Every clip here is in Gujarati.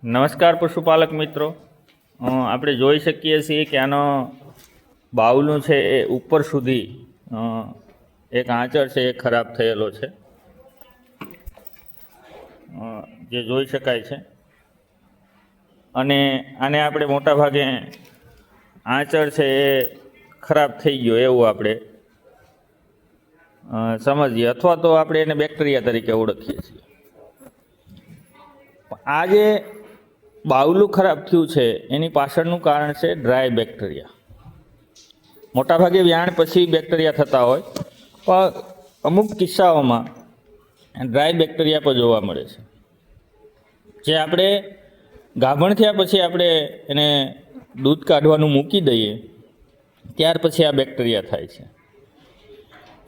નમસ્કાર પશુપાલક મિત્રો, આપણે જોઈ શકીએ છીએ કે આનો બાવલું છે એ ઉપર સુધી એક આંચળ છે એ ખરાબ થયેલો છે, જે જોઈ શકાય છે. અને આને આપણે મોટા ભાગે આંચળ છે એ ખરાબ થઈ ગયો એવું આપણે સમજીએ, અથવા તો આપણે એને બેક્ટેરિયા તરીકે ઓળખીએ છીએ. આ જે બાવલું ખરાબ થયું છે એની પાછળનું કારણ છે ડ્રાય બેક્ટેરિયા. મોટાભાગે વ્યાણ પછી બેક્ટેરિયા થતા હોય, પણ અમુક કિસ્સાઓમાં ડ્રાય બેક્ટેરિયા પણ જોવા મળે છે, જે આપણે ગાભણ થયા પછી આપણે એને દૂધ કાઢવાનું મૂકી દઈએ ત્યાર પછી આ બેક્ટેરિયા થાય છે.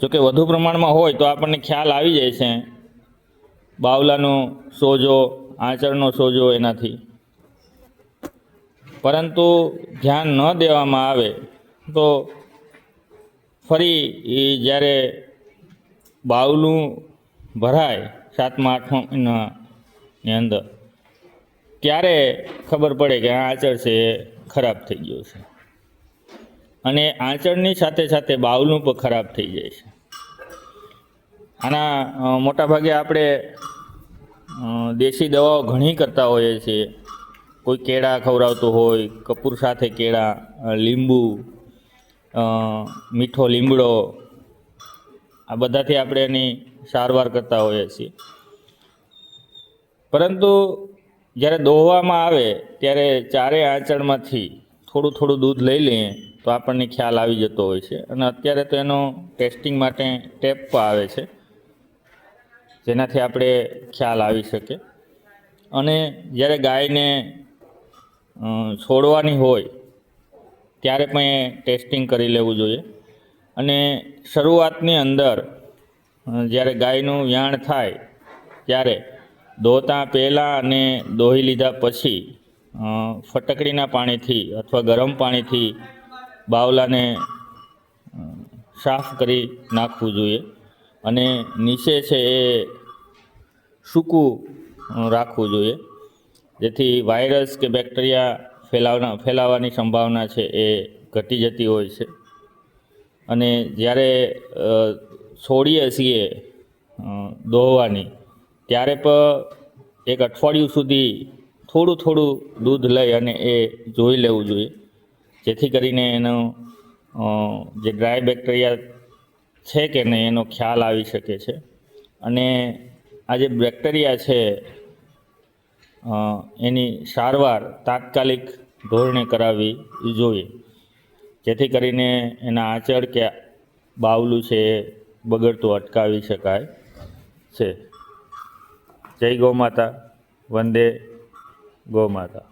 જોકે વધુ પ્રમાણમાં હોય તો આપણને ખ્યાલ આવી જાય છે બાવલાનો સોજો, આંચળનો સોજો એનાથી, પરંતુ ધ્યાન ન દેવામાં આવે તો ફરી જ્યારે બાવલું ભરાય 7મા 8મા મહિનાની અંદર ત્યારે ખબર પડે કે આ આંચળ છે એ ખરાબ થઈ ગયો છે, અને આંચળની સાથે સાથે બાવલું પણ ખરાબ થઈ જાય છે. આના મોટાભાગે આપણે દેશી દવાઓ ઘણી કરતા હોઈએ છીએ. કોઈ કેળા ખવડાવતું હોય, કપૂર સાથે કેળા, લીંબુ, મીઠો લીમડો, આ બધાથી આપણે એની સારવાર કરતા હોઈએ છીએ. પરંતુ જ્યારે દોહવામાં આવે ત્યારે ચારેય આંચળમાંથી થોડું થોડું દૂધ લઈ લઈએ તો આપણને ખ્યાલ આવી જતો હોય છે. અને અત્યારે તો એનો ટેસ્ટિંગ માટે ટેપ પણ આવે છે, જેનાથી આપણે ખ્યાલ આવી શકે. અને જ્યારે ગાયને છોડવાની હોય ત્યારે પણ એ ટેસ્ટિંગ કરી લેવું જોઈએ. અને શરૂઆતની અંદર જ્યારે ગાયનું વ્યાણ થાય ત્યારે દોહતા પહેલાં અને દોહી લીધા પછી ફટકડીના પાણીથી અથવા ગરમ પાણીથી બાવલાને સાફ કરી નાખવું જોઈએ, અને નીચે છે એ સૂકું રાખવું જોઈએ, જેથી વાયરસ કે બેક્ટેરિયા ફેલાવાની સંભાવના છે એ ઘટી જતી હોય છે. અને જ્યારે છોડીએ છીએ દોહવાની ત્યારે પણ 1 અઠવાડિયું સુધી થોડું થોડું દૂધ લઈ અને એ જોઈ લેવું જોઈએ, જેથી કરીને એનો જે ડ્રાય બેક્ટેરિયા છે કે નહીં એનો ખ્યાલ આવી શકે છે. અને આ જે બેક્ટેરિયા છે એની સારવાર તાત્કાલિક ધોરણે કરાવવી જોઈએ, જેથી કરીને એના આંચળ કે બાવલું છે એ બગડતું અટકાવી શકાય છે. જય ગૌ માતા, વંદે ગૌ માતા.